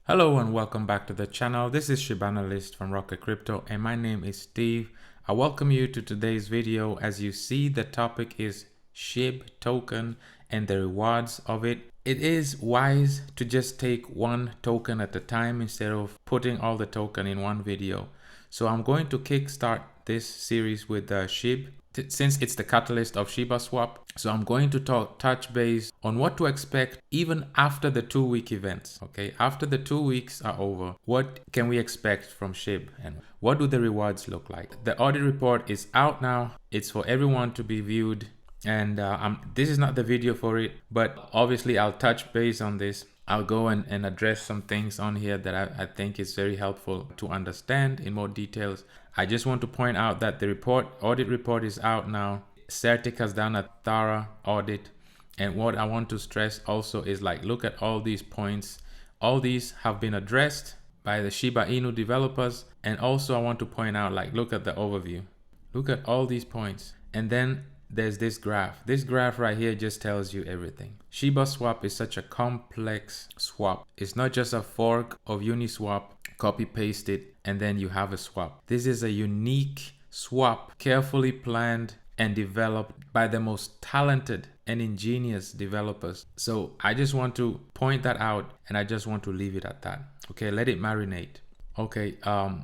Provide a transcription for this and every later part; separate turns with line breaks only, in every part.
Hello and welcome back to the channel. This is Shib Analyst from Rocket Crypto and my name is Steve. I welcome you to today's video. As you see, the topic is Shib token and the rewards of it. It is wise to just take one token at a time instead of putting all the token in one video. So I'm going to kickstart this series with Shib since it's the catalyst of Shibaswap. So I'm going to touch base on what to expect even after the 2-week events. Okay, after the 2 weeks are over, what can we expect from Shib and what do the rewards look like? The audit report is out now. It's for everyone to be viewed, and this is not the video for it, but obviously I'll touch base on this. I'll go and address some things on here that I think is very helpful to understand in more details. I just want to point out that the audit report is out now. Certic has done a thorough audit, and what I want to stress also is look at all these points. All these have been addressed by the Shiba Inu developers, and also I want to point out look at the overview. Look at all these points, and then there's this graph. This graph right here just tells you everything. Shibaswap is such a complex swap. It's not just a fork of Uniswap, copy paste it, and then you have a swap. This is a unique swap, carefully planned and developed by the most talented and ingenious developers. So I just want to point that out, and I just want to leave it at that. Okay, let it marinate. Okay,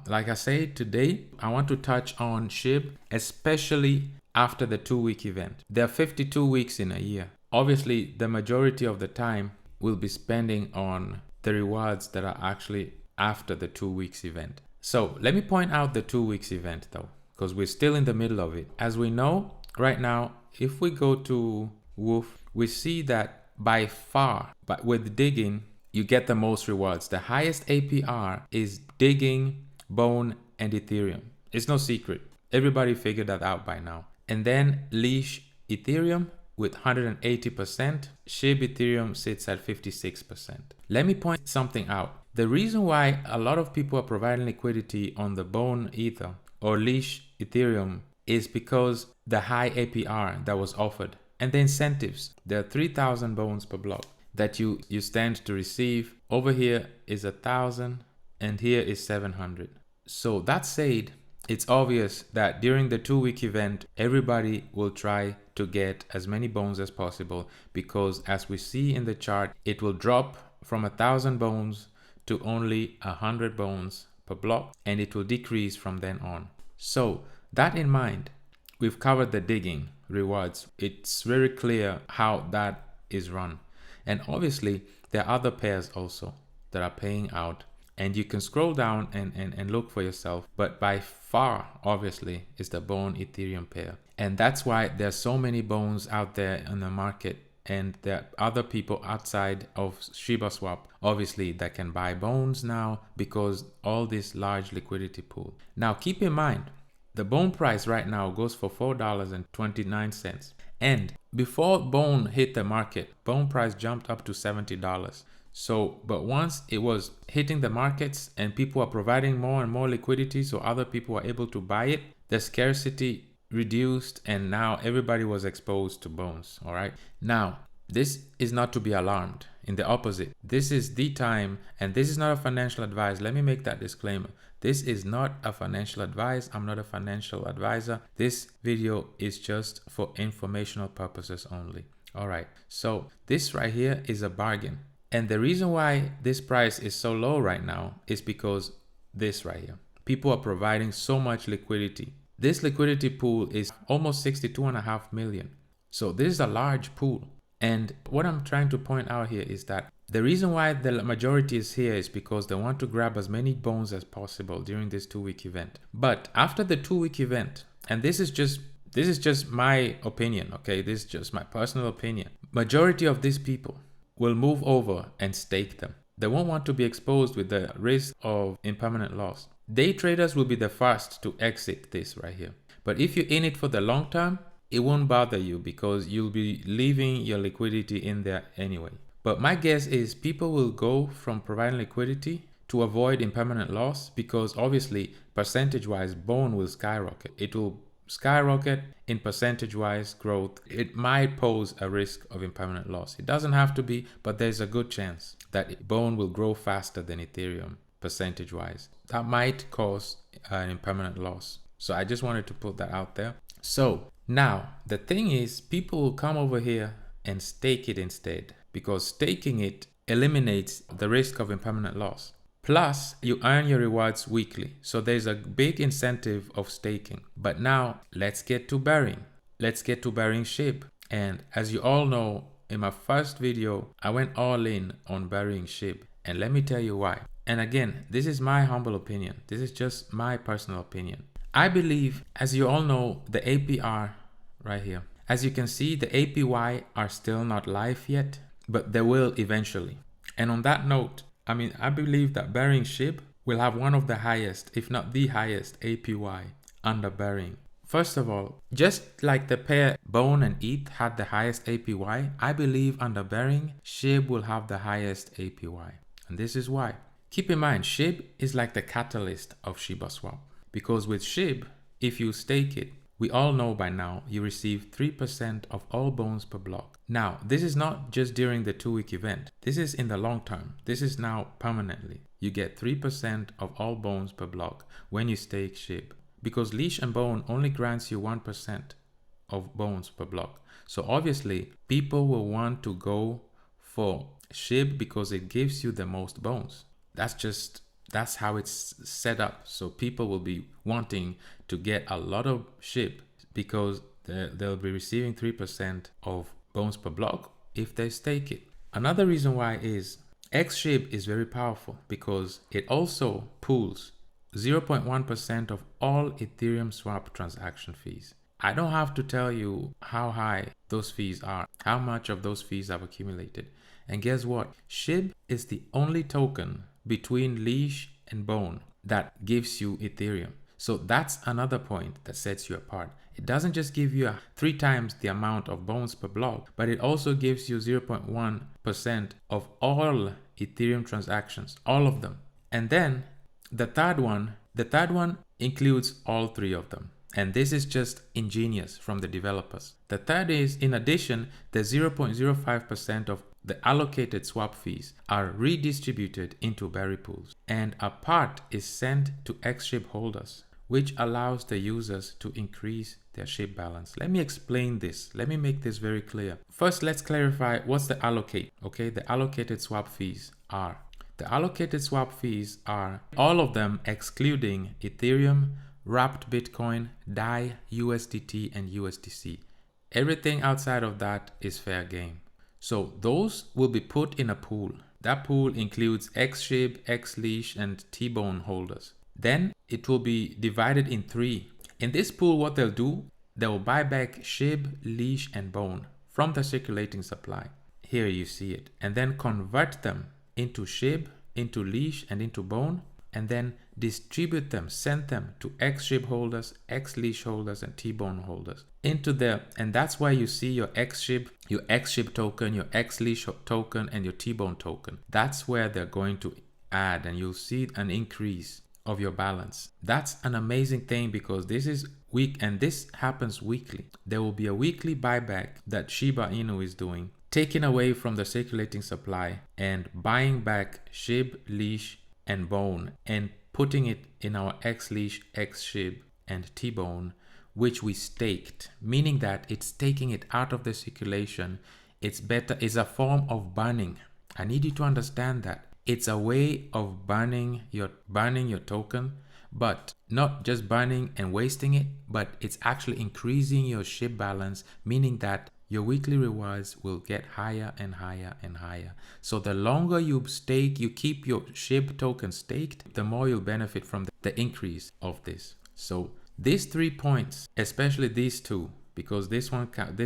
like I said, today I want to touch on Shib, especially after the 2-week event. There are 52 weeks in a year. Obviously, the majority of the time we'll be spending on the rewards that are actually after the 2 weeks event. So let me point out the 2 weeks event though, because we're still in the middle of it. As we know right now, if we go to Woof, we see that by far, but with digging, you get the most rewards. The highest APR is digging, Bone, and Ethereum. It's no secret. Everybody figured that out by now. And then Leash Ethereum with 180%. Shib Ethereum sits at 56%. Let me point something out. The reason why a lot of people are providing liquidity on the Bone Ether or Leash Ethereum is because the high APR that was offered and the incentives. There are 3,000 bones per block that you stand to receive. Over here is 1,000 and here is 700. So that said, it's obvious that during the 2-week event, everybody will try to get as many bones as possible, because as we see in the chart, it will drop from 1,000 bones to only 100 bones per block, and it will decrease from then on. So that in mind, we've covered the digging rewards. It's very clear how that is run. And obviously, there are other pairs also that are paying out. And you can scroll down and look for yourself. But by far, obviously, is the Bone Ethereum pair. And that's why there's so many bones out there in the market. And there are other people outside of Shibaswap, obviously, that can buy bones now because all this large liquidity pool. Now, keep in mind, the Bone price right now goes for $4.29. And before Bone hit the market, Bone price jumped up to $70. So, but once it was hitting the markets and people are providing more and more liquidity, so other people are able to buy it, the scarcity reduced and now everybody was exposed to bones. All right. Now, this is not to be alarmed. In the opposite, this is the time, and this is not a financial advice. Let me make that disclaimer. This is not a financial advice. I'm not a financial advisor. This video is just for informational purposes only. All right. So this right here is a bargain. And the reason why this price is so low right now is because this right here. People are providing so much liquidity. This liquidity pool is almost 62.5 million. So this is a large pool. And what I'm trying to point out here is that the reason why the majority is here is because they want to grab as many bones as possible during this 2-week event. But after the 2-week event, and this is just my opinion, okay? This is just my personal opinion. Majority of these people will move over and stake them. They won't want to be exposed with the risk of impermanent loss. Day traders will be the first to exit this right here. But if you're in it for the long term, it won't bother you because you'll be leaving your liquidity in there anyway. But my guess is people will go from providing liquidity to avoid impermanent loss, because obviously percentage-wise, Bone will skyrocket. It will skyrocket in percentage-wise growth, it might pose a risk of impermanent loss. It doesn't have to be, but there's a good chance that Bone will grow faster than Ethereum percentage-wise. That might cause an impermanent loss. So I just wanted to put that out there. So now the thing is, people will come over here and stake it instead, because staking it eliminates the risk of impermanent loss. Plus, you earn your rewards weekly. So there's a big incentive of staking. But now let's get to burying. Let's get to burying Shib. And as you all know, in my first video, I went all in on burying Shib. And let me tell you why. And again, this is my humble opinion. This is just my personal opinion. I believe, as you all know, the APR right here. As you can see, the APY are still not live yet, but they will eventually. And on that note, I believe that burying Shib will have one of the highest, if not the highest, APY under burying. First of all, just like the pair Bone and ETH had the highest APY, I believe under burying, Shib will have the highest APY. And this is why. Keep in mind, Shib is like the catalyst of Shibaswap. Because with Shib, if you stake it, we all know by now you receive 3% of all bones per block. Now, this is not just during the 2-week event. This is in the long term. This is now permanently. You get 3% of all bones per block when you stake Shib. Because leash and bone only grants you 1% of bones per block. So obviously, people will want to go for Shib because it gives you the most bones. That's how it's set up. So people will be wanting to get a lot of Shib because they'll be receiving 3% of bones per block if they stake it. Another reason why is Shib is very powerful because it also pools 0.1% of all Ethereum swap transaction fees. I don't have to tell you how high those fees are, how much of those fees have accumulated. And guess what? Shib is the only token between leash and bone that gives you Ethereum. So that's another point that sets you apart. It doesn't just give you 3 times the amount of bones per block, but it also gives you 0.1% of all Ethereum transactions, all of them. And then the third one includes all 3 of them. And this is just ingenious from the developers. The third is, in addition, the 0.05% of the allocated swap fees are redistributed into berry pools, and a part is sent to Shib holders, which allows the users to increase their Shib balance. Let me explain this. Let me make this very clear. First, let's clarify what's the allocate. Okay, the allocated swap fees are. The allocated swap fees are all of them excluding Ethereum, wrapped Bitcoin, DAI, USDT, and USDC. Everything outside of that is fair game. So those will be put in a pool. That pool includes Shib, Leash, and T-Bone holders. Then it will be divided in 3. In this pool, what they'll do, they will buy back Shib, Leash, and Bone from the circulating supply. Here you see it. And then convert them into Shib, into Leash, and into Bone, and then distribute them, send them to Shib holders, Leash holders, and T-Bone holders into there. And that's why you see your Shib token, your Leash token, and your T-Bone token. That's where they're going to add, and you'll see an increase of your balance. That's an amazing thing because this is week, and this happens weekly. There will be a weekly buyback that Shiba Inu is doing, taking away from the circulating supply and buying back Shib, Leash, and Bone, and putting it in our Leash, Shib, and T-Bone, which we staked, meaning that it's taking it out of the circulation. It's a form of burning. I need you to understand that. It's a way of burning your token, but not just burning and wasting it, but it's actually increasing your Shib balance, meaning that your weekly rewards will get higher and higher and higher. So the longer you keep your Shib token staked, the more you'll benefit from the increase of this. So these 3 points, especially these 2, because this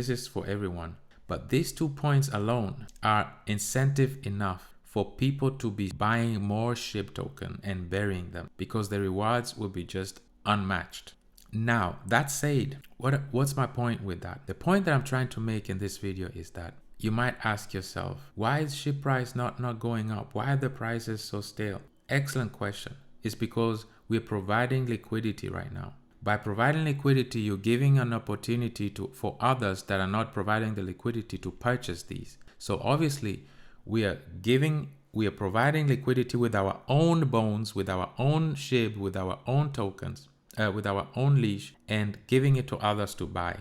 is for everyone, but these 2 points alone are incentive enough for people to be buying more Shib token and burying them, because the rewards will be just unmatched. Now, that said, what's my point with that? The point that I'm trying to make in this video is that you might ask yourself, why is Shib price not going up? Why are the prices so stale? Excellent question. It's because we're providing liquidity right now. By providing liquidity, you're giving an opportunity for others that are not providing the liquidity to purchase these. So obviously, we are providing liquidity with our own bones, with our own SHIB, with our own tokens, with our own leash, and giving it to others to buy.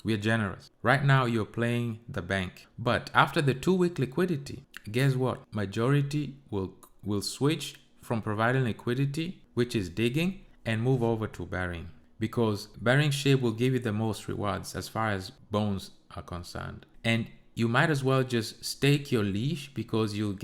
We are generous. Right now, you're playing the bank. But after the 2-week liquidity, guess what? Majority will switch from providing liquidity, which is digging, and move over to burying. Because burying SHIB will give you the most rewards as far as bones are concerned. And you might as well just stake your leash, because you'll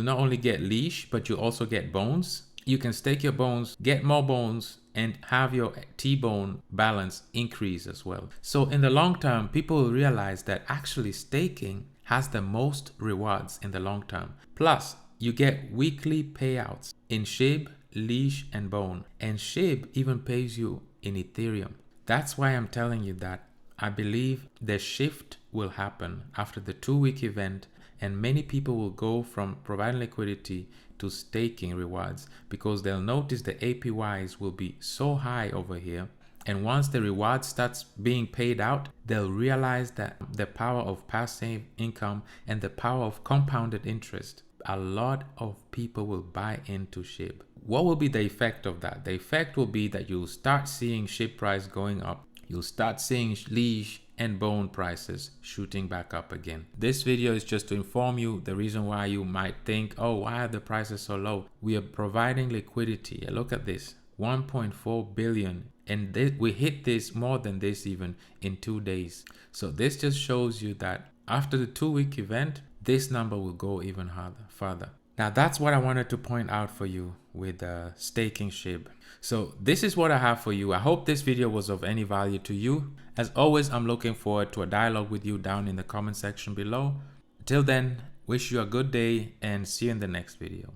not only get leash, but you also get bones. You can stake your bones, get more bones, and have your T-bone balance increase as well. So in the long term, people will realize that actually staking has the most rewards in the long term. Plus, you get weekly payouts in SHIB, leash, and bone. And SHIB even pays you in Ethereum. That's why I'm telling you that I believe the shift will happen after the 2-week event, and many people will go from providing liquidity to staking rewards, because they'll notice the APYs will be so high over here. And once the reward starts being paid out, they'll realize that the power of passive income and the power of compounded interest. A lot of people will buy into SHIB. What will be the effect of that? The effect will be that you'll start seeing SHIB price going up. You'll start seeing leash and bone prices shooting back up again. This video is just to inform you the reason why you might think, oh, why are the prices so low? We are providing liquidity. Look at this, 1.4 billion. And we hit this more than this even in 2 days. So this just shows you that after the 2-week event, this number will go even further. Now that's what I wanted to point out for you with staking SHIB. So this is what I have for you. I hope this video was of any value to you. As always, I'm looking forward to a dialogue with you down in the comment section below. Till then, wish you a good day and see you in the next video.